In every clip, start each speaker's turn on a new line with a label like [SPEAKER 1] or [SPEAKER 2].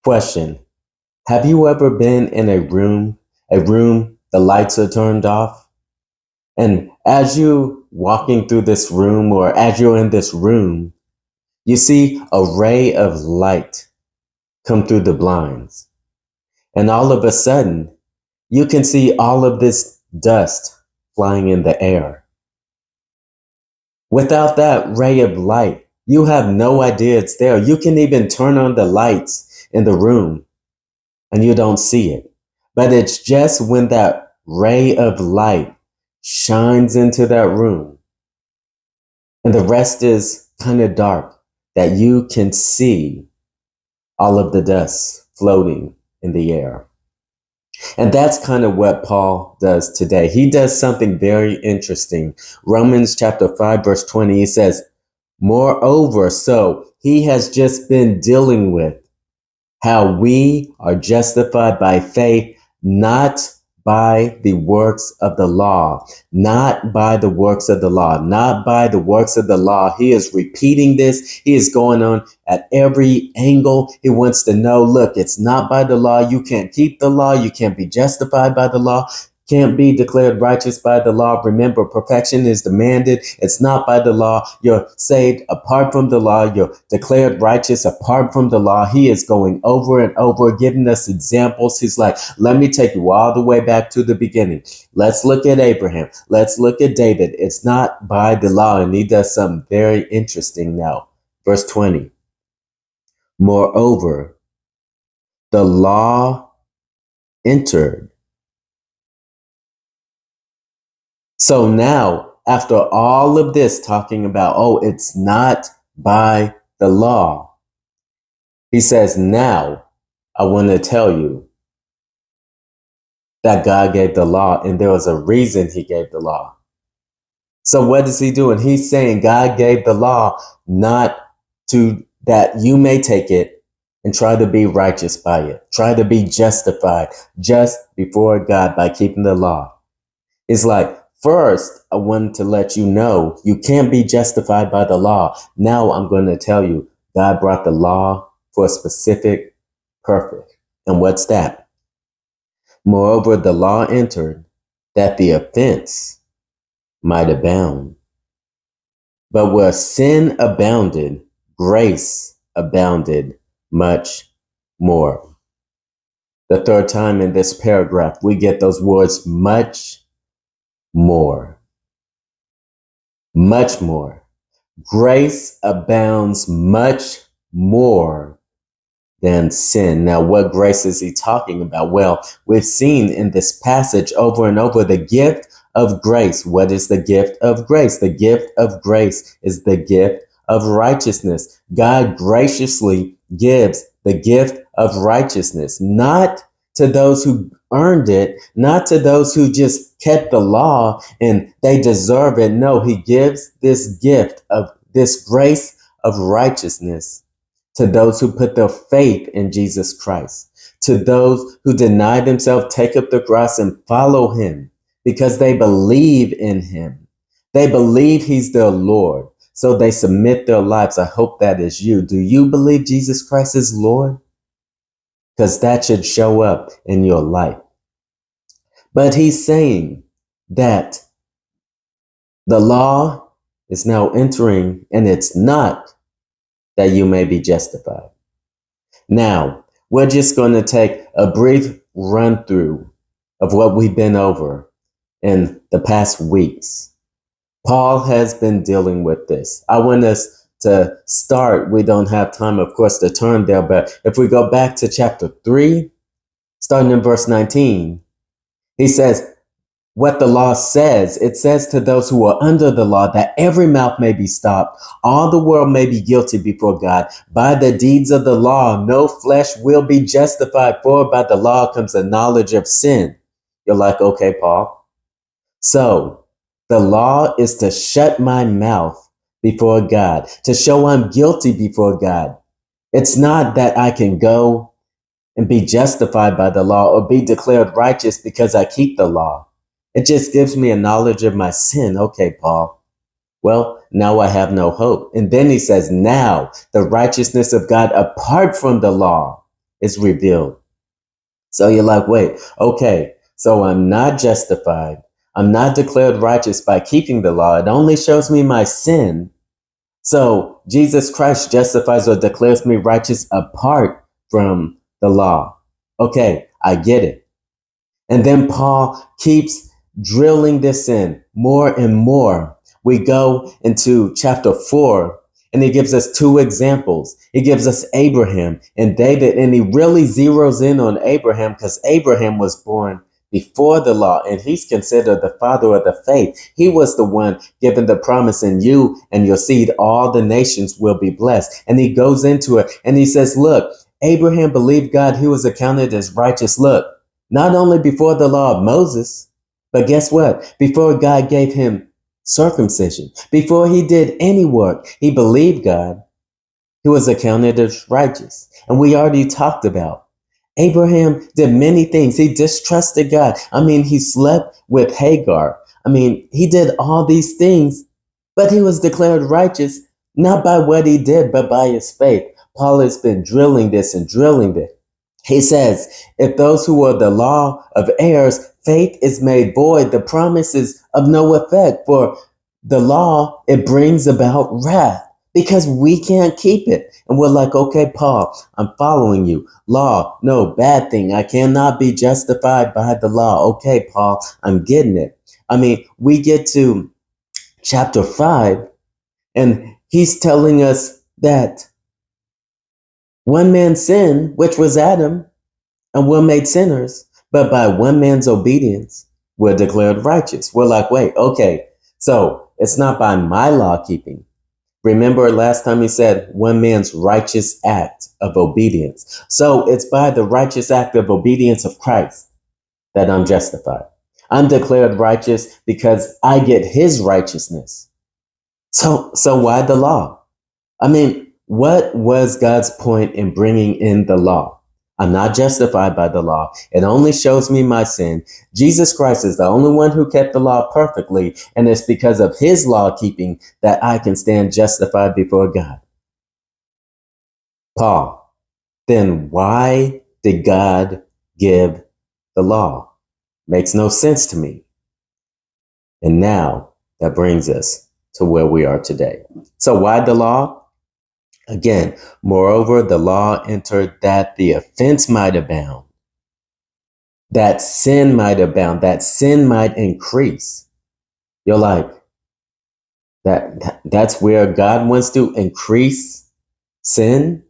[SPEAKER 1] Question. Have you ever been in a room, the lights are turned off? And as you walking through this room or as you're in this room, you see a ray of light come through the blinds. And all of a sudden, you can see all of this dust flying in the air. Without that ray of light, you have no idea it's there. You can even turn on the lights in the room and you don't see it. But it's just when that ray of light shines into that room and the rest is kind of dark that you can see all of the dust floating in the air. And that's kind of what Paul does today. He does something very interesting. Romans chapter 5, verse 20, he says, moreover, so he has just been dealing with how we are justified by faith, not by the works of the law, not by the works of the law, not by the works of the law. He is repeating this. He is going on at every angle. He wants to know, look, it's not by the law. You can't keep the law. You can't be justified by the law. Can't be declared righteous by the law. Remember, perfection is demanded. It's not by the law. You're saved apart from the law. You're declared righteous apart from the law. He is going over and over, giving us examples. He's like, let me take you all the way back to the beginning. Let's look at Abraham. Let's look at David. It's not by the law. And he does something very interesting now. Verse 20. Moreover, the law entered. So now, after all of this talking about, oh, it's not by the law, he says, now I want to tell you that God gave the law and there was a reason he gave the law. So what is he doing? He's saying God gave the law not to that you may take it and try to be righteous by it, try to be justified just before God by keeping the law. It's like, first, I wanted to let you know you can't be justified by the law. Now I'm going to tell you God brought the law for a specific purpose. And what's that? Moreover, the law entered that the offense might abound. But where sin abounded, grace abounded much more. The third time in this paragraph, we get those words much more. Much more. Grace abounds much more than sin. Now, what grace is he talking about? Well, we've seen in this passage over and over the gift of grace. What is the gift of grace? The gift of grace is the gift of righteousness. God graciously gives the gift of righteousness, not to those who earned it, not to those who just kept the law and they deserve it. No, he gives this gift of this grace of righteousness to those who put their faith in Jesus Christ, to those who deny themselves, take up the cross and follow him because they believe in him. They believe he's their Lord. So they submit their lives. I hope that is you. Do you believe Jesus Christ is Lord? Because that should show up in your life. But he's saying that the law is now entering and it's not that you may be justified. Now, we're just going to take a brief run through of what we've been over in the past weeks. Paul has been dealing with this. I want us to start. We don't have time, of course, to turn there, but if we go back to chapter 3, starting in verse 19, he says, what the law says, it says to those who are under the law that every mouth may be stopped, all the world may be guilty before God. By the deeds of the law, no flesh will be justified, for by the law comes the knowledge of sin. You're like, okay, Paul. So the law is to shut my mouth before God, to show I'm guilty before God. It's not that I can go and be justified by the law or be declared righteous because I keep the law. It just gives me a knowledge of my sin. Okay, Paul. Well, now I have no hope. And then he says, now the righteousness of God apart from the law is revealed. So you're like, wait, okay, so I'm not justified. I'm not declared righteous by keeping the law. It only shows me my sin. So Jesus Christ justifies or declares me righteous apart from the law. Okay, I get it. And then Paul keeps drilling this in more and more. We go into chapter 4 and he gives us two examples. He gives us Abraham and David, and he really zeroes in on Abraham because Abraham was born before the law and he's considered the father of the faith. He was the one given the promise, in you and your seed, all the nations will be blessed. And he goes into it and he says, look, Abraham believed God, he was accounted as righteous. Look, not only before the law of Moses, but guess what? Before God gave him circumcision, before he did any work, he believed God. He was accounted as righteous. And we already talked about Abraham did many things. He distrusted God. I mean, he slept with Hagar. I mean, he did all these things, but he was declared righteous, not by what he did, but by his faith. Paul has been drilling this and drilling this. He says, if those who are the law of heirs, faith is made void, the promise is of no effect. For the law, it brings about wrath because we can't keep it. And we're like, okay, Paul, I'm following you. Law, no, bad thing. I cannot be justified by the law. Okay, Paul, I'm getting it. I mean, we get to chapter 5 and he's telling us that one man's sin, which was Adam, and we're made sinners, but by one man's obedience, we're declared righteous. We're like, wait, okay, so it's not by my law keeping. Remember last time he said one man's righteous act of obedience. So it's by the righteous act of obedience of Christ that I'm justified. I'm declared righteous because I get his righteousness. So why the law? I mean, what was God's point in bringing in the law? I'm not justified by the law. It only shows me my sin. Jesus Christ is the only one who kept the law perfectly, and it's because of his law keeping that I can stand justified before God. Paul, then why did God give the law? Makes no sense to me. And now that brings us to where we are today. So why the law? Again, moreover, the law entered that the offense might abound, that sin might abound, that sin might increase. You're like, that's where God wants to increase sin?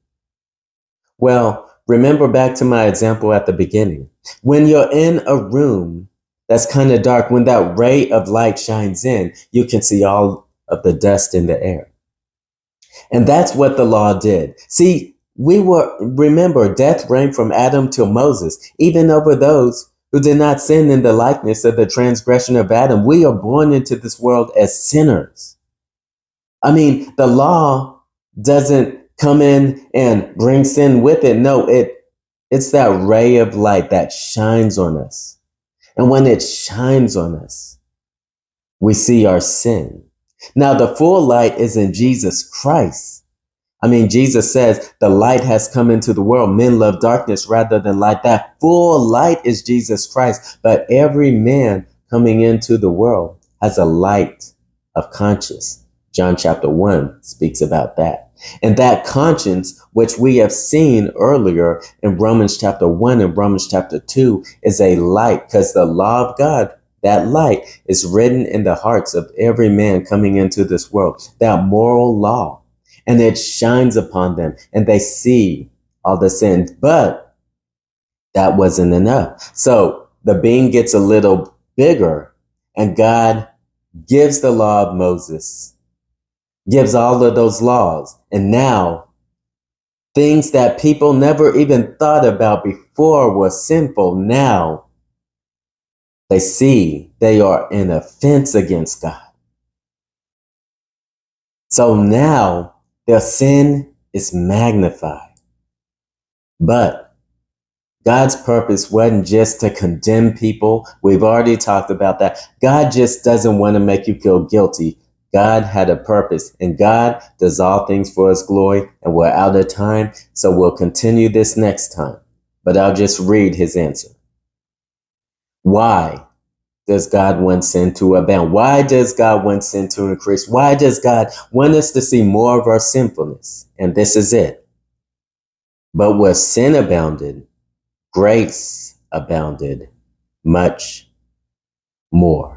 [SPEAKER 1] Well, remember back to my example at the beginning. When you're in a room that's kind of dark, when that ray of light shines in, you can see all of the dust in the air. And that's what the law did. See, remember, death reigned from Adam till Moses, even over those who did not sin in the likeness of the transgression of Adam. We are born into this world as sinners. I mean, the law doesn't come in and bring sin with it. No, it's that ray of light that shines on us. And when it shines on us, we see our sin. Now, the full light is in Jesus Christ. I mean, Jesus says the light has come into the world. Men love darkness rather than light. That full light is Jesus Christ. But every man coming into the world has a light of conscience. John chapter 1 speaks about that. And that conscience, which we have seen earlier in Romans chapter 1 and Romans chapter 2, is a light, because the law of God, that light, is written in the hearts of every man coming into this world, that moral law. And it shines upon them and they see all the sins. But that wasn't enough. So the beam gets a little bigger and God gives the law of Moses, gives all of those laws. And now things that people never even thought about before were sinful. Now they see they are an offense against God. So now their sin is magnified. But God's purpose wasn't just to condemn people. We've already talked about that. God just doesn't want to make you feel guilty. God had a purpose, and God does all things for his glory, and we're out of time. So we'll continue this next time. but I'll just read his answer. Why does God want sin to abound? Why does God want sin to increase? Why does God want us to see more of our sinfulness? And this is it. But where sin abounded, grace abounded much more.